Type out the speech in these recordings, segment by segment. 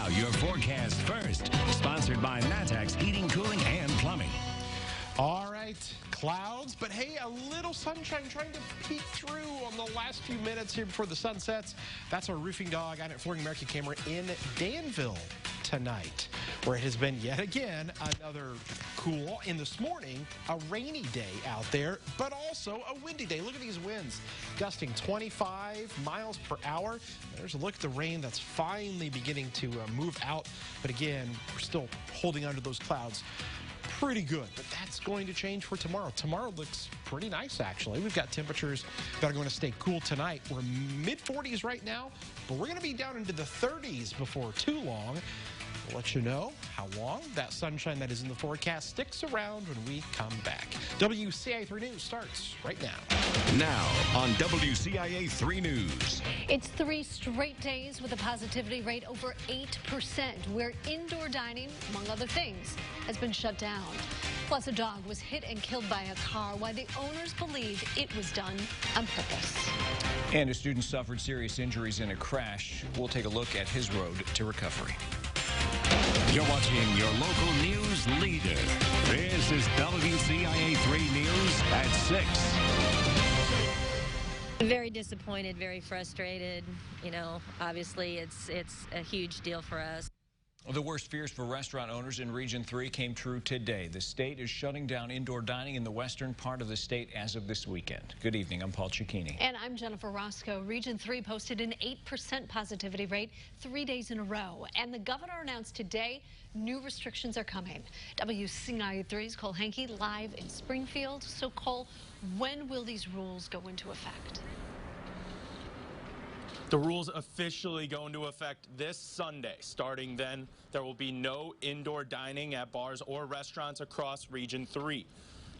Now, your forecast first, sponsored by Matex Heating, Cooling, and Plumbing. All right, clouds, but hey, a little sunshine trying to peek through on the last few minutes here before the sun sets. That's our roofing dog on at Flooring America camera in Danville tonight, where it has been yet again another cool, in this morning, a rainy day out there, but also a windy day. Look at these winds, gusting 25 miles per hour. There's a look at the rain that's finally beginning to move out, but again, we're still holding onto those clouds pretty good, but that's going to change for tomorrow. Tomorrow looks pretty nice, actually. We've got temperatures that are going to stay cool tonight. We're mid-40s right now, but we're going to be down into the 30s before too long. We'll let you know how long that sunshine that is in the forecast sticks around when we come back. WCIA 3 News starts right now. Now on WCIA 3 News. It's 3 straight days with a positivity rate over 8%, where indoor dining, among other things, has been shut down. Plus, a dog was hit and killed by a car, while the owners believe it was done on purpose. And a student suffered serious injuries in a crash. We'll take a look at his road to recovery. You're watching your local news leader. This is WCIA 3 News at 6. Very disappointed, very frustrated. You know, obviously it's a huge deal for us. The worst fears for restaurant owners in Region 3 came true today. The state is shutting down indoor dining in the western part of the state as of this weekend. Good evening. I'm Paul Cicchini. And I'm Jennifer Roscoe. Region 3 posted an 8% positivity rate 3 days in a row. And the governor announced today new restrictions are coming. WCIA 3's Cole Hankey live in Springfield. So, Cole, when will these rules go into effect? The rules officially go into effect this Sunday. Starting then, there will be no indoor dining at bars or restaurants across Region 3.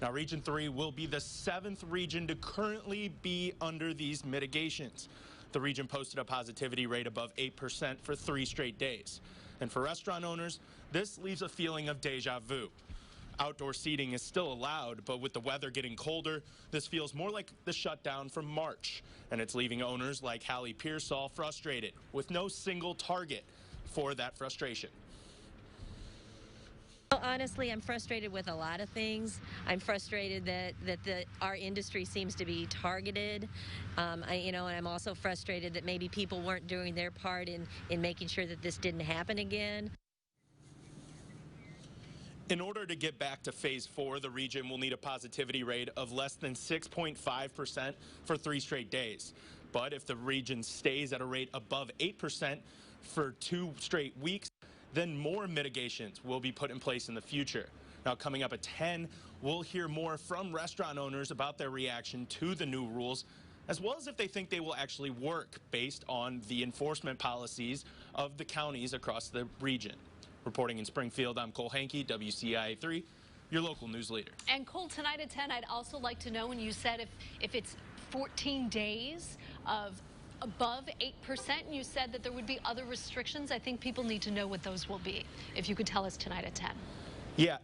Now, Region 3 will be the 7th region to currently be under these mitigations. The region posted a positivity rate above 8% for 3 straight days. And for restaurant owners, this leaves a feeling of deja vu. Outdoor seating is still allowed, but with the weather getting colder, this feels more like the shutdown from March. And it's leaving owners like Hallie Pearsall frustrated, with no single target for that frustration. Well, honestly, I'm frustrated with a lot of things. I'm frustrated that our industry seems to be targeted. And I'm also frustrated that maybe people weren't doing their part in making sure that this didn't happen again. In order to get back to phase 4, the region will need a positivity rate of less than 6.5% for 3 straight days. But if the region stays at a rate above 8% for 2 straight weeks, then more mitigations will be put in place in the future. Now, coming up at 10, we'll hear more from restaurant owners about their reaction to the new rules, as well as if they think they will actually work based on the enforcement policies of the counties across the region. Reporting in Springfield, I'm Cole Hankey, WCIA 3, your local news leader. And Cole, tonight at 10, I'd also like to know when you said if it's 14 days of above 8%, and you said that there would be other restrictions. I think people need to know what those will be. If you could tell us tonight at 10. Yeah.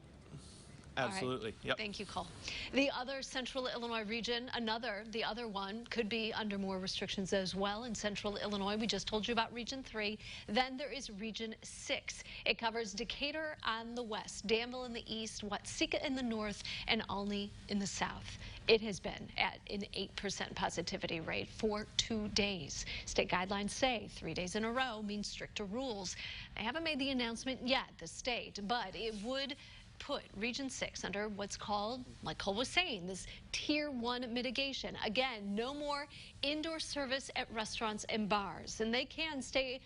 Absolutely. Right. Yep. Thank you, Cole. The other central Illinois region, the other one, could be under more restrictions as well in central Illinois. We just told you about Region 3. Then there is Region 6. It covers Decatur on the west, Danville in the east, Watsika in the north, and Olney in the south. It has been at an 8% positivity rate for 2 days. State guidelines say 3 days in a row means stricter rules. They haven't made the announcement yet, the state, but it would put Region 6 under what's called, like Cole was saying, this Tier 1 mitigation. Again, no more indoor service at restaurants and bars, and they can stay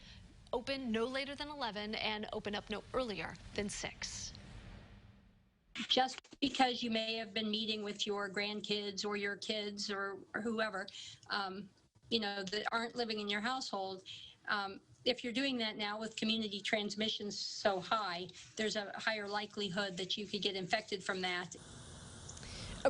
open no later than 11 and open up no earlier than 6. Just because you may have been meeting with your grandkids or your kids or whoever, that aren't living in your household, if you're doing that now with community transmissions so high, there's a higher likelihood that you could get infected from that.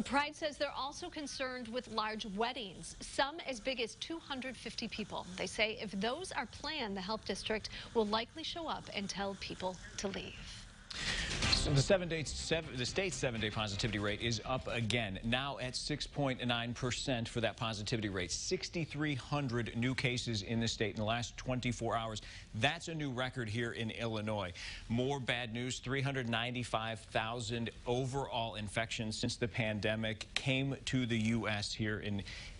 Pride says they're also concerned with large weddings, some as big as 250 people. They say if those are planned, the health district will likely show up and tell people to leave. So the state's 7-day positivity rate is up again, now at 6.9% for that positivity rate. 6,300 new cases in the state in the last 24 hours. That's a new record here in Illinois. More bad news, 395,000 overall infections since the pandemic came to the U.S. here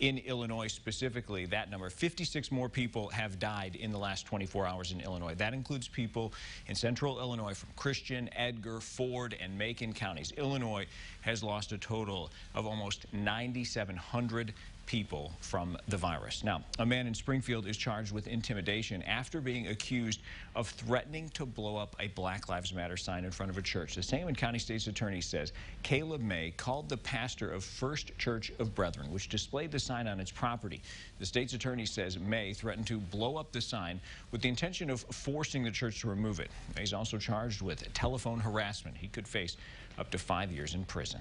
in Illinois specifically. That number, 56 more people have died in the last 24 hours in Illinois. That includes people in central Illinois from Christian, Edgar, Ford, and Macon counties. Illinois has lost a total of almost 9,700 people from the virus. Now, a man in Springfield is charged with intimidation after being accused of threatening to blow up a Black Lives Matter sign in front of a church. The Sangamon County State's Attorney says Caleb May called the pastor of First Church of Brethren, which displayed the sign on its property. The state's attorney says May threatened to blow up the sign with the intention of forcing the church to remove it. May's also charged with telephone harassment. He could face up to 5 years in prison.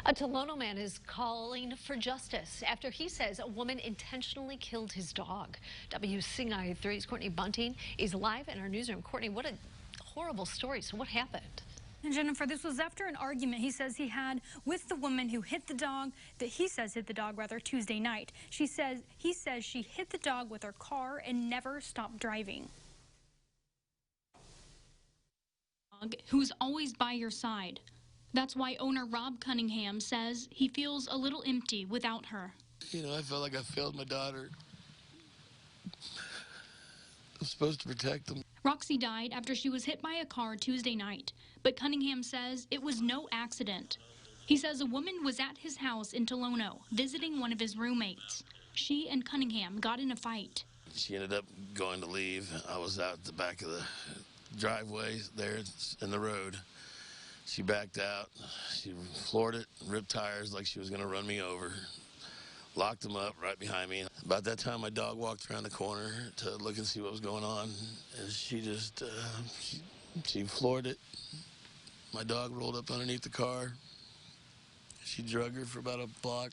A Tolono man is calling for justice after he says a woman intentionally killed his dog. WCIA 3's Courtney Bunting is live in our newsroom. Courtney, what a horrible story. So what happened? And Jennifer, this was after an argument he says he had with the woman who hit the dog, that he says hit the dog rather, Tuesday night. He says she hit the dog with her car and never stopped driving. Who's always by your side. That's why owner Rob Cunningham says he feels a little empty without her. You know, I felt like I failed my daughter. I'm supposed to protect them. Roxy died after she was hit by a car Tuesday night, but Cunningham says it was no accident. He says a woman was at his house in Tolono visiting one of his roommates. She and Cunningham got in a fight. She ended up going to leave. I was out at the back of the driveway there in the road. She backed out. She floored it, ripped tires like she was going to run me over. Locked them up right behind me. About that time, my dog walked around the corner to look and see what was going on. And she just, she floored it. My dog rolled up underneath the car. She drug her for about a block.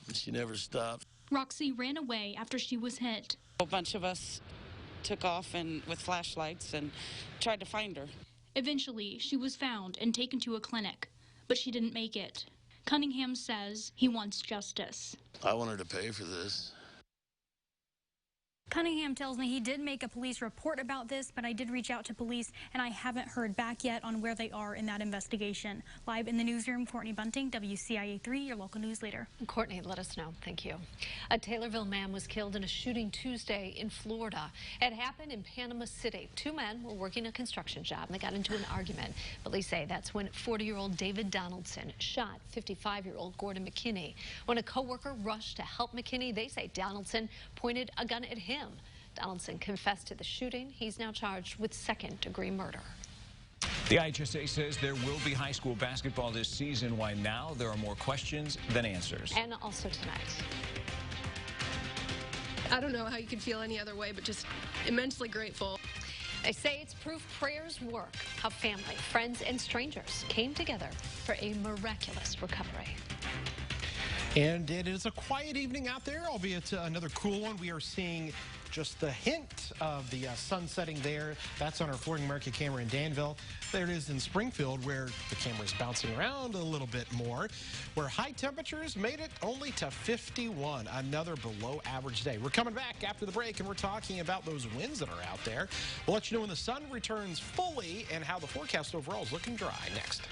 And she never stopped. Roxy ran away after she was hit. A bunch of us took off with flashlights and tried to find her. Eventually, she was found and taken to a clinic, but she didn't make it. Cunningham says he wants justice. I want her to pay for this. Cunningham tells me he did make a police report about this, but I did reach out to police, and I haven't heard back yet on where they are in that investigation. Live in the newsroom, Courtney Bunting, WCIA 3, your local news leader. Courtney, let us know. Thank you. A Taylorville man was killed in a shooting Tuesday in Florida. It happened in Panama City. Two men were working a construction job, and they got into an argument. Police say that's when 40-year-old David Donaldson shot 55-year-old Gordon McKinney. When a co-worker rushed to help McKinney, they say Donaldson pointed a gun at him. Donaldson confessed to the shooting. He's now charged with second-degree murder. The IHSA says there will be high school basketball this season. Why now? There are more questions than answers. And also tonight. I don't know how you could feel any other way, but just immensely grateful. They say it's proof prayers work. How family, friends, and strangers came together for a miraculous recovery. And it is a quiet evening out there, albeit another cool one. We are seeing just the hint of the sun setting there. That's on our Flooring America camera in Danville. There it is in Springfield, where the camera is bouncing around a little bit more, where high temperatures made it only to 51, another below average day. We're coming back after the break, and we're talking about those winds that are out there. We'll let you know when the sun returns fully and how the forecast overall is looking dry next.